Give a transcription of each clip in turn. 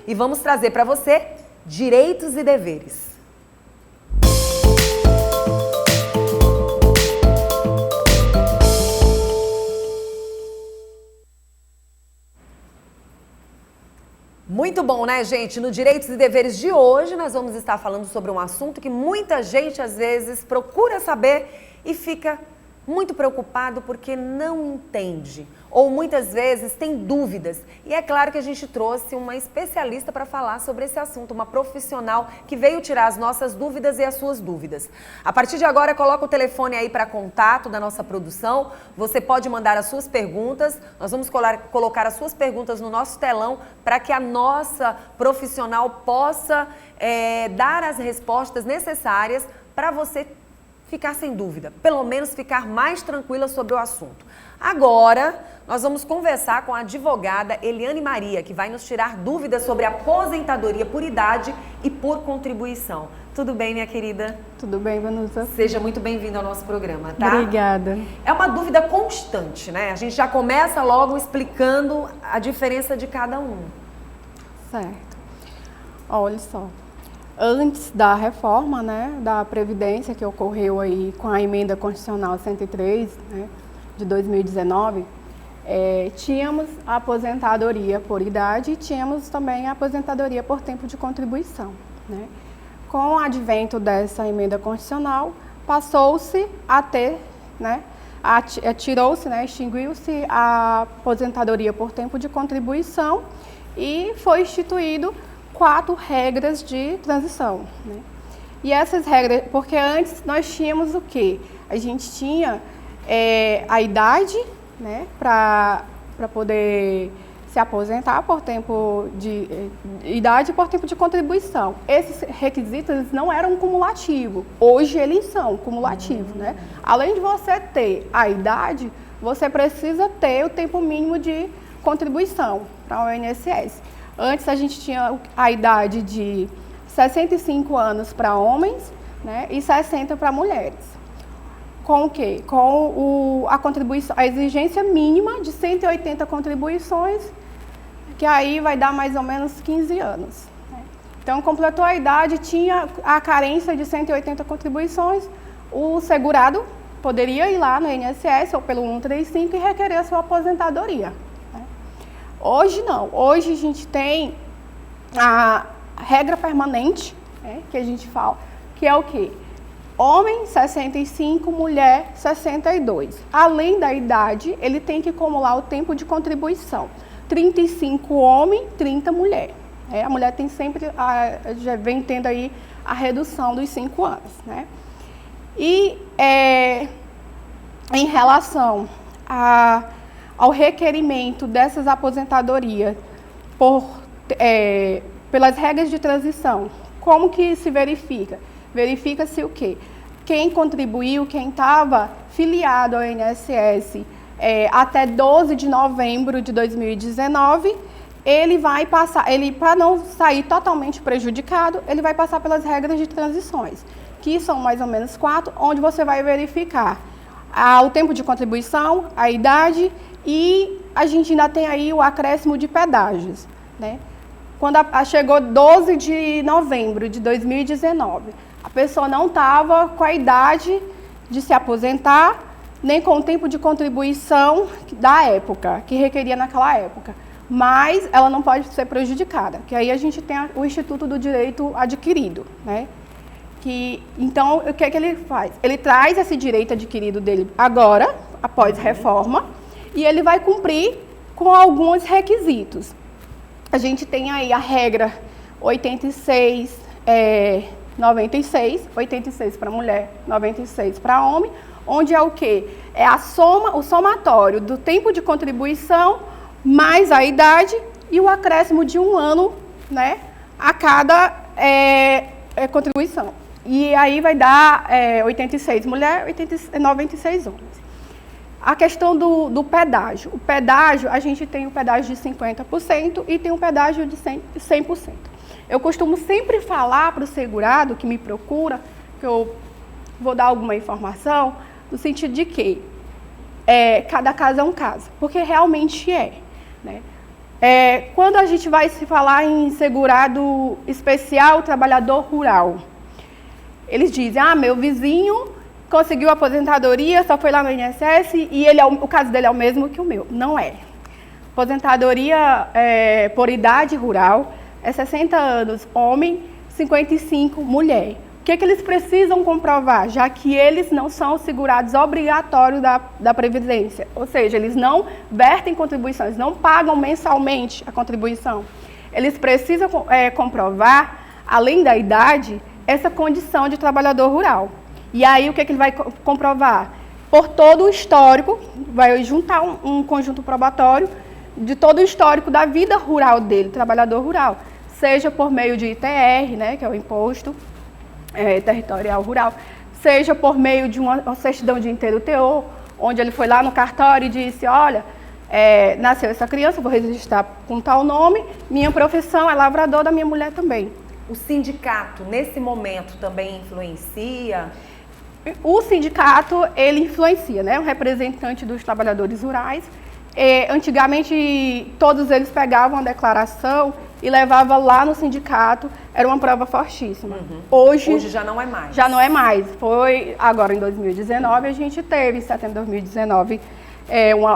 e vamos trazer para você direitos e deveres. Muito bom, né, gente? No Direitos e Deveres de hoje, nós vamos estar falando sobre um assunto que muita gente, às vezes, procura saber e fica muito preocupado porque não entende. Ou, muitas vezes, tem dúvidas. E é claro que a gente trouxe uma especialista para falar sobre esse assunto, uma profissional que veio tirar as nossas dúvidas e as suas dúvidas. A partir de agora, coloca o telefone aí para contato da nossa produção. Você pode mandar as suas perguntas. Nós vamos colocar as suas perguntas no nosso telão para que a nossa profissional possa dar as respostas necessárias para você ficar sem dúvida, pelo menos ficar mais tranquila sobre o assunto. Agora, nós vamos conversar com a advogada Eliane Maria, que vai nos tirar dúvidas sobre aposentadoria por idade e por contribuição. Tudo bem, minha querida? Tudo bem, Vanusa? Seja muito bem-vinda ao nosso programa, tá? Obrigada. É uma dúvida constante, né? A gente já começa logo explicando a diferença de cada um. Certo. Olha só. Antes da reforma, né, da Previdência que ocorreu aí com a Emenda Constitucional 103, né, de 2019, tínhamos a aposentadoria por idade e tínhamos também a aposentadoria por tempo de contribuição, né? Com o advento dessa Emenda Constitucional, passou-se a ter, né, tirou-se, né, extinguiu-se a aposentadoria por tempo de contribuição e foi instituído 4 regras de transição, né? E essas regras, porque antes nós tínhamos o quê? A gente tinha a idade, né, para poder se aposentar por tempo de idade e por tempo de contribuição. Esses requisitos não eram cumulativos, hoje eles são cumulativos, né? Além de você ter a idade, você precisa ter o tempo mínimo de contribuição para o INSS. Antes a gente tinha a idade de 65 anos para homens, né, e 60 para mulheres. Com o quê? Com a contribuição, a exigência mínima de 180 contribuições, que aí vai dar mais ou menos 15 anos. Né? Então, completou a idade, tinha a carência de 180 contribuições, o segurado poderia ir lá no INSS ou pelo 135 e requerer a sua aposentadoria. Hoje não, hoje a gente tem a regra permanente, né, que a gente fala, que é o quê? Homem 65, mulher 62. Além da idade, ele tem que acumular o tempo de contribuição. 35 homem, 30 mulher. A mulher tem sempre, já vem tendo aí a redução dos 5 anos. Né? E em relação ao requerimento dessas aposentadorias pelas regras de transição, como que se verifica? Verifica-se o quê? Quem contribuiu, quem estava filiado ao INSS até 12 de novembro de 2019, ele vai passar, para não sair totalmente prejudicado, ele vai passar pelas regras de transições, que são mais ou menos 4, onde você vai verificar o tempo de contribuição, a idade, e a gente ainda tem aí o acréscimo de pedágios, né? Quando chegou 12 de novembro de 2019, a pessoa não estava com a idade de se aposentar, nem com o tempo de contribuição da época, que requeria naquela época. Mas ela não pode ser prejudicada, que aí a gente tem o Instituto do Direito Adquirido, né? Então, o que é que ele faz? Ele traz esse direito adquirido dele agora, após reforma, e ele vai cumprir com alguns requisitos. A gente tem aí a regra 86, 96, 86 para mulher, 96 para homem, onde é o quê? É o somatório do tempo de contribuição mais a idade e o acréscimo de 1 ano, né, a cada contribuição. E aí vai dar 86 mulher, 96 homens. A questão do pedágio. O pedágio, a gente tem o pedágio de 50% e tem o pedágio de 100%. Eu costumo sempre falar para o segurado que me procura, que eu vou dar alguma informação, no sentido de que cada caso é um caso, porque realmente né? Quando a gente vai se falar em segurado especial trabalhador rural, eles dizem, meu vizinho conseguiu aposentadoria, só foi lá no INSS e o caso dele é o mesmo que o meu. Não é. Aposentadoria por idade rural é 60 anos homem, 55 mulher. O que eles precisam comprovar? Já que eles não são segurados obrigatórios da Previdência. Ou seja, eles não vertem contribuições, não pagam mensalmente a contribuição. Eles precisam comprovar, além da idade, essa condição de trabalhador rural. E aí, o que ele vai comprovar? Por todo o histórico, vai juntar um conjunto probatório de todo o histórico da vida rural dele, trabalhador rural. Seja por meio de ITR, né, que é o Imposto Territorial Rural, seja por meio de uma certidão de inteiro teor, onde ele foi lá no cartório e disse, olha, nasceu essa criança, vou registrar com tal nome, minha profissão é lavrador, da minha mulher também. O sindicato, nesse momento, também influencia? O sindicato, ele influencia, né? Um representante dos trabalhadores rurais. Antigamente, todos eles pegavam a declaração e levavam lá no sindicato. Era uma prova fortíssima. Hoje já não é mais. Já não é mais. Foi agora em 2019, a gente teve, em setembro de 2019,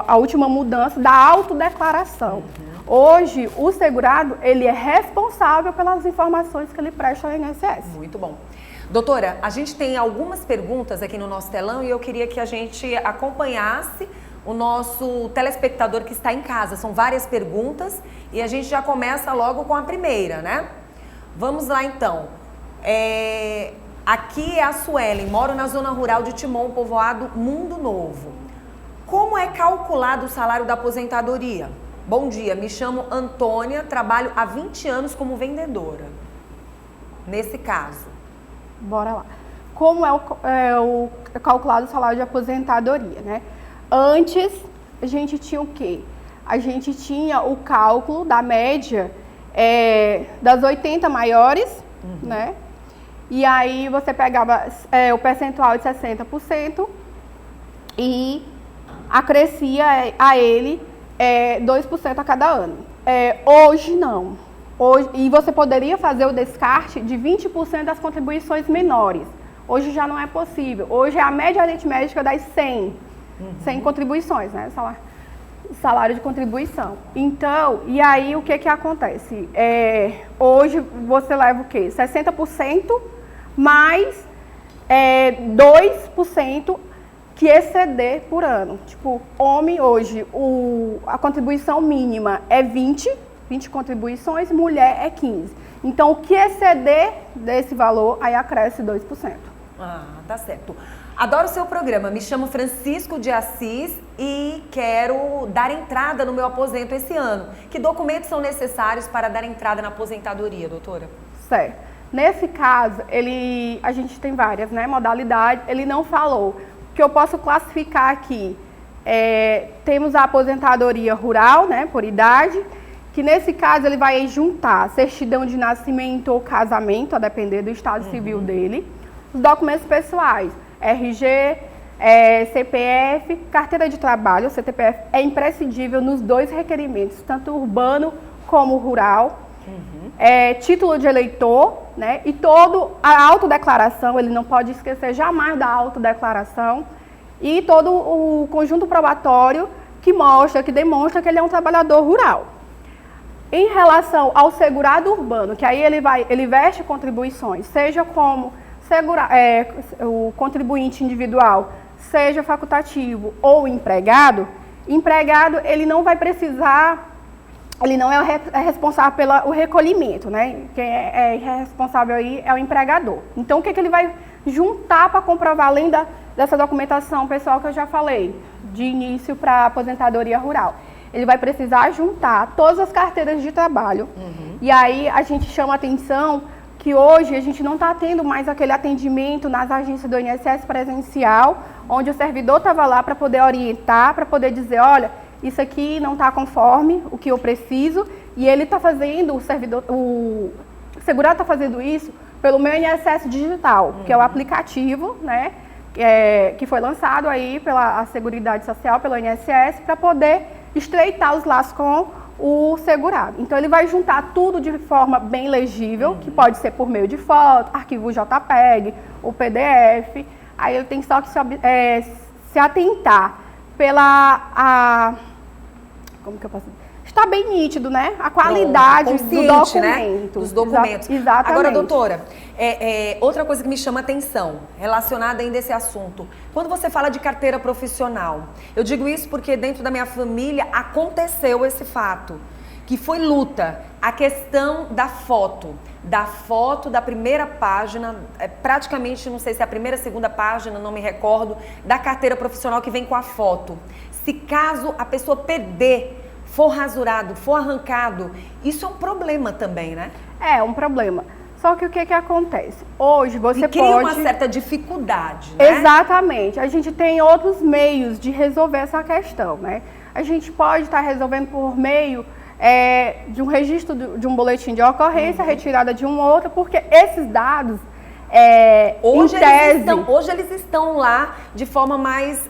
a última mudança da autodeclaração. Hoje, o segurado, ele é responsável pelas informações que ele presta ao INSS. Muito bom. Doutora, a gente tem algumas perguntas aqui no nosso telão e eu queria que a gente acompanhasse o nosso telespectador que está em casa. São várias perguntas e a gente já começa logo com a primeira, né? Vamos lá, então. Aqui é a Suelen, moro na zona rural de Timon, povoado Mundo Novo. Como é calculado o salário da aposentadoria? Bom dia, me chamo Antônia, trabalho há 20 anos como vendedora. Nesse caso. Bora lá. Como é calculado o salário de aposentadoria, né? Antes, a gente tinha o quê? A gente tinha o cálculo da média das 80 maiores, né? E aí você pegava o percentual de 60% e acrescia a ele 2% a cada ano. Hoje não. E você poderia fazer o descarte de 20% das contribuições menores. Hoje já não é possível. Hoje é a média aritmética das 100 contribuições, né? Salário de contribuição. Então, e aí o que acontece? Hoje você leva o quê? 60% mais 2% que exceder por ano. Tipo, homem hoje, a contribuição mínima é 20 contribuições, mulher é 15. Então, o que exceder desse valor, aí acresce 2%. Tá certo. Adoro o seu programa. Me chamo Francisco de Assis e quero dar entrada no meu aposento esse ano. Que documentos são necessários para dar entrada na aposentadoria, doutora? Certo. Nesse caso, a gente tem várias, né, modalidades. Ele não falou. O que eu posso classificar aqui, temos a aposentadoria rural, né, por idade, que nesse caso ele vai juntar certidão de nascimento ou casamento, a depender do estado civil dele, os documentos pessoais, RG, CPF, carteira de trabalho, o CTPF é imprescindível nos dois requerimentos, tanto urbano como rural, título de eleitor, né, e a autodeclaração, ele não pode esquecer jamais da autodeclaração, e todo o conjunto probatório que demonstra que ele é um trabalhador rural. Em relação ao segurado urbano, que aí ele veste contribuições, seja como o contribuinte individual, seja facultativo ou empregado, ele não vai precisar, ele não é responsável pelo recolhimento, né? Quem é responsável aí é o empregador. Então, o que ele vai juntar para comprovar, além dessa documentação pessoal que eu já falei, de início para aposentadoria rural? Ele vai precisar juntar todas as carteiras de trabalho. E aí a gente chama a atenção que hoje a gente não está tendo mais aquele atendimento nas agências do INSS presencial, onde o servidor estava lá para poder orientar, para poder dizer, olha, isso aqui não está conforme o que eu preciso, e ele está fazendo, o segurado está fazendo isso pelo meu INSS digital, que é o aplicativo, né, que foi lançado aí pela Seguridade Social, pelo INSS, para poder estreitar os laços com o segurado. Então, ele vai juntar tudo de forma bem legível, que pode ser por meio de foto, arquivo JPEG, o PDF. Aí ele tem só que se atentar como que eu posso dizer? Está bem nítido, né? A qualidade do documento. Né? Dos documentos. Exatamente. Agora, doutora, outra coisa que me chama a atenção, relacionada ainda a esse assunto. Quando você fala de carteira profissional, eu digo isso porque dentro da minha família aconteceu esse fato, que foi luta. A questão da foto da primeira página, praticamente, não sei se é a primeira, segunda página, não me recordo, da carteira profissional que vem com a foto. Se caso a pessoa perder, for rasurado, for arrancado, isso é um problema também, né? É um problema. Só que o que acontece? Hoje você cria uma certa dificuldade, né? Exatamente. A gente tem outros meios de resolver essa questão, né? A gente pode estar resolvendo por meio de um registro de um boletim de ocorrência, retirada de um outro, porque esses dados, hoje eles estão lá de forma mais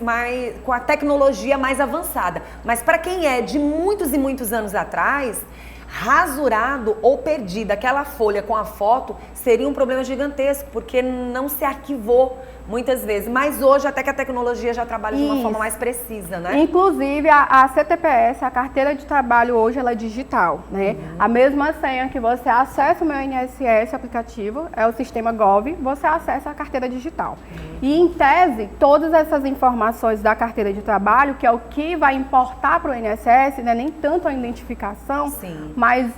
com a tecnologia mais avançada. Mas para quem é de muitos e muitos anos atrás, rasurado ou perdida aquela folha com a foto seria um problema gigantesco, porque não se arquivou muitas vezes. Mas hoje até que a tecnologia já trabalha de uma forma mais precisa, né? Inclusive a CTPS, a carteira de trabalho hoje, ela é digital, né? A mesma senha que você acessa o meu INSS aplicativo, é o sistema Gov, você acessa a carteira digital. E em tese, todas essas informações da carteira de trabalho, que é o que vai importar para o INSS, né? Nem tanto a identificação, mas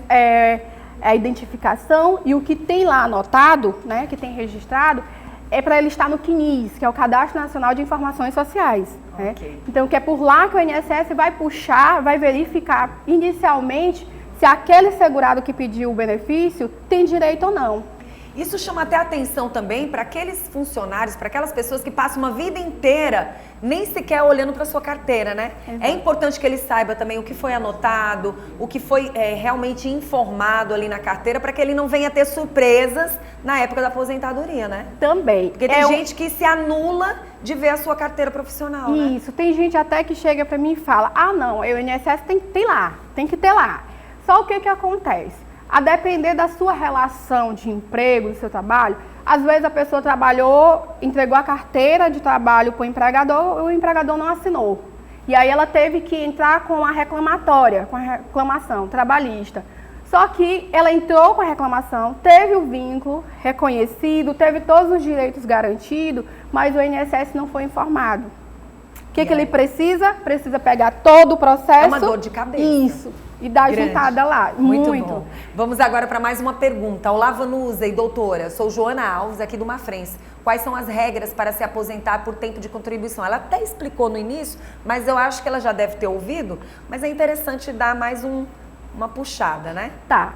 a identificação e o que tem lá anotado, né? Que tem registrado, é para ele estar no CNIS, que é o Cadastro Nacional de Informações Sociais. Né? Então, que é por lá que o INSS vai puxar, vai verificar inicialmente se aquele segurado que pediu o benefício tem direito ou não. Isso chama até atenção também para aqueles funcionários, para aquelas pessoas que passam uma vida inteira nem sequer olhando para sua carteira, né? É importante que ele saiba também o que foi anotado, o que foi realmente informado ali na carteira, para que ele não venha ter surpresas na época da aposentadoria, né? Também. Porque tem gente que se anula de ver a sua carteira profissional, né? Isso, tem gente até que chega para mim e fala, o INSS tem que ter lá. Só o que acontece? A depender da sua relação de emprego, do seu trabalho, às vezes a pessoa trabalhou, entregou a carteira de trabalho para o empregador e o empregador não assinou. E aí ela teve que entrar com a reclamatória, com a reclamação trabalhista. Só que ela entrou com a reclamação, teve o vínculo reconhecido, teve todos os direitos garantidos, mas o INSS não foi informado. O que ele precisa? Precisa pegar todo o processo. É uma dor de cabeça. Isso. E dar juntada lá. Muito bom. Vamos agora para mais uma pergunta. Olá, Vanusa e doutora. Sou Joana Alves, aqui do Mafrense. Quais são as regras para se aposentar por tempo de contribuição? Ela até explicou no início, mas eu acho que ela já deve ter ouvido. Mas é interessante dar mais uma puxada, né? Tá.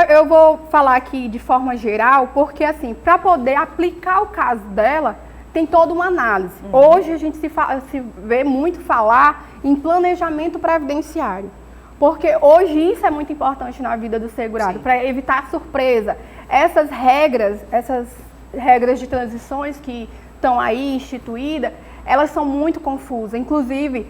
Eu vou falar aqui de forma geral, porque assim, para poder aplicar o caso dela, tem toda uma análise. Hoje a gente se vê muito falar em planejamento previdenciário, porque hoje isso é muito importante na vida do segurado, para evitar surpresa. Essas regras de transições que estão aí instituídas, elas são muito confusas, inclusive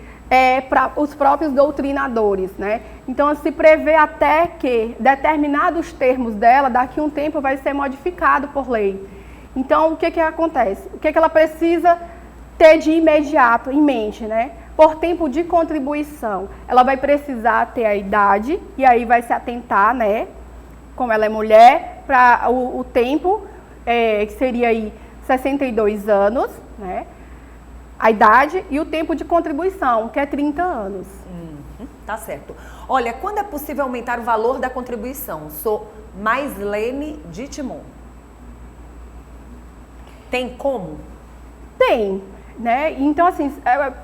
para os próprios doutrinadores, né? Então se prevê até que determinados termos dela, daqui a um tempo, vai ser modificado por lei. Então, o que acontece? O que ela precisa ter de imediato em mente, né? Por tempo de contribuição, ela vai precisar ter a idade, e aí vai se atentar, né? Como ela é mulher, para o tempo, que seria aí 62 anos, né? A idade e o tempo de contribuição, que é 30 anos. Tá certo. Olha, quando é possível aumentar o valor da contribuição? Sou Maislene de Timon. Tem como? Tem, né? Então, assim,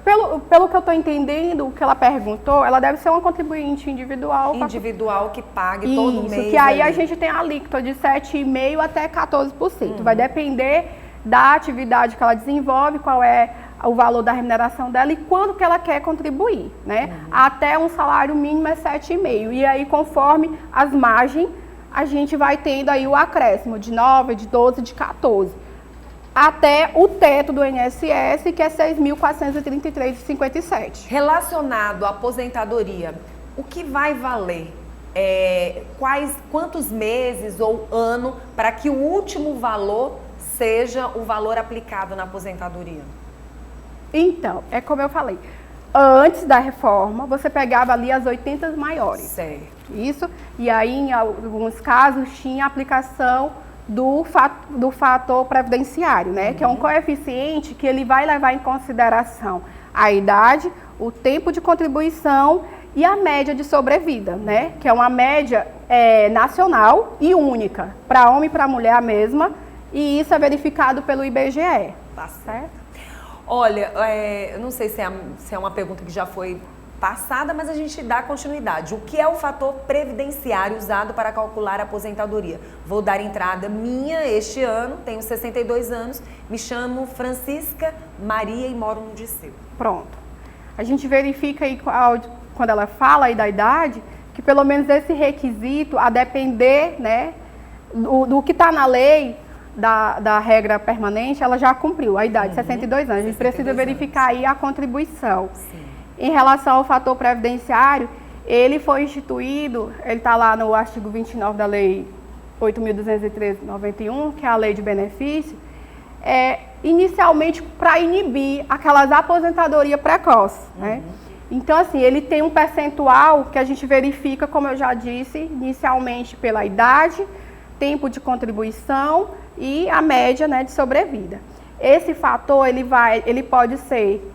pelo que eu estou entendendo, o que ela perguntou, ela deve ser uma contribuinte individual. Individual que pague todo mês. Isso, que aí a gente tem a alíquota de 7,5% até 14%. Vai depender da atividade que ela desenvolve, qual é o valor da remuneração dela e quando que ela quer contribuir, né? Até um salário mínimo é 7,5%. E aí, conforme as margens, a gente vai tendo aí o acréscimo de 9%, de 12%, de 14%. Até o teto do INSS, que é R$ 6.433,57. Relacionado à aposentadoria, o que vai valer? Quantos meses ou ano para que o último valor seja o valor aplicado na aposentadoria? Então, é como eu falei, antes da reforma, você pegava ali as 80 maiores. Certo. Isso, e aí em alguns casos tinha aplicação do fator previdenciário, né? Que é um coeficiente que ele vai levar em consideração a idade, o tempo de contribuição e a média de sobrevida, né? Que é uma média nacional e única, para homem e para mulher a mesma, e isso é verificado pelo IBGE. Tá certo. Olha, eu não sei se é uma pergunta que já foi passada, mas a gente dá continuidade. O que é o fator previdenciário usado para calcular a aposentadoria? Vou dar entrada minha este ano, tenho 62 anos, me chamo Francisca Maria e moro no Dirceu. Pronto. A gente verifica aí, quando ela fala aí da idade, que pelo menos esse requisito, a depender, né, do que está na lei, da regra permanente, ela já cumpriu a idade, 62 anos. A gente precisa verificar aí a contribuição. Sim. Em relação ao fator previdenciário, ele foi instituído, ele está lá no artigo 29 da Lei 8.213/91, que é a Lei de Benefício, inicialmente para inibir aquelas aposentadorias precoces, né? Então, assim, ele tem um percentual que a gente verifica, como eu já disse, inicialmente pela idade, tempo de contribuição e a média, né, de sobrevida. Esse fator, ele pode ser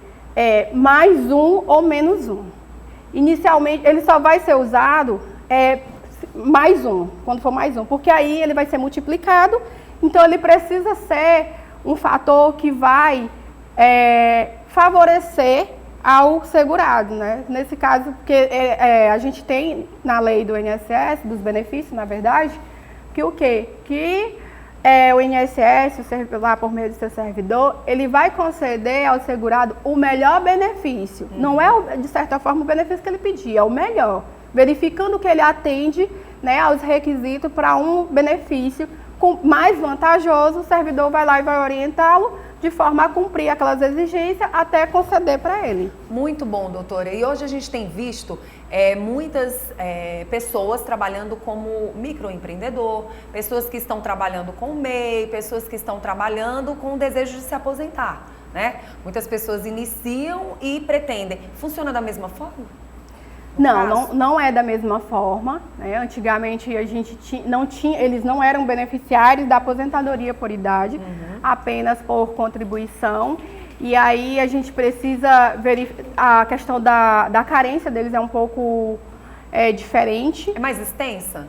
mais um ou menos um. Inicialmente, ele só vai ser usado mais um, quando for mais um, porque aí ele vai ser multiplicado, então ele precisa ser um fator que vai favorecer ao segurado, né? Nesse caso, porque a gente tem na lei do INSS, dos benefícios, na verdade, que o quê? Que o INSS, lá por meio do seu servidor, ele vai conceder ao segurado o melhor benefício. Não é, de certa forma, o benefício que ele pedia, é o melhor. Verificando que ele atende, né, aos requisitos para um benefício mais vantajoso, o servidor vai lá e vai orientá-lo de forma a cumprir aquelas exigências até conceder para ele. Muito bom, doutora. E hoje a gente tem visto muitas pessoas trabalhando como microempreendedor, pessoas que estão trabalhando com MEI, pessoas que estão trabalhando com o desejo de se aposentar, né? Muitas pessoas iniciam e pretendem. Funciona da mesma forma? Não é da mesma forma, né? Antigamente a gente eles não eram beneficiários da aposentadoria por idade, apenas por contribuição. E aí a gente precisa verificar, a questão da carência deles é um pouco diferente. É mais extensa?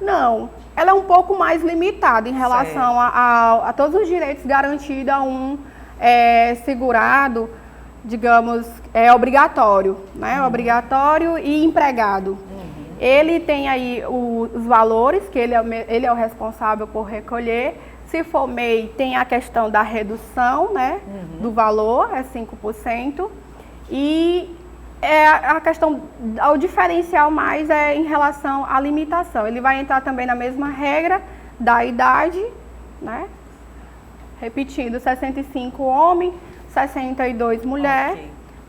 Não, ela é um pouco mais limitada em relação a todos os direitos garantidos a um segurado, digamos, obrigatório, né? Obrigatório e empregado. Ele tem aí os valores, que ele é o responsável por recolher. Se for MEI, tem a questão da redução, né, do valor, 5%. E a questão, o diferencial mais é em relação à limitação. Ele vai entrar também na mesma regra da idade, né? Repetindo, 65 homem, 62 mulher,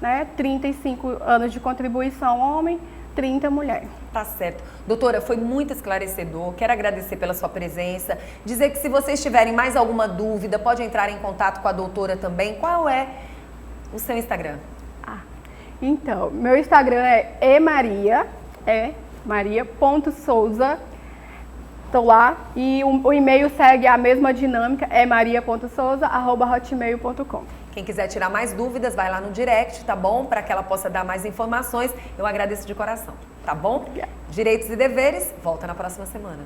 né? 35 anos de contribuição homem, 30 mulher. Tá certo. Doutora, foi muito esclarecedor. Quero agradecer pela sua presença. Dizer que se vocês tiverem mais alguma dúvida, pode entrar em contato com a doutora também. Qual é o seu Instagram? Então, meu Instagram é maria.souza. Estou lá e o e-mail segue a mesma dinâmica, maria.souza@hotmail.com. Quem quiser tirar mais dúvidas, vai lá no direct, tá bom? Para que ela possa dar mais informações. Eu agradeço de coração, tá bom? Direitos e deveres, volta na próxima semana.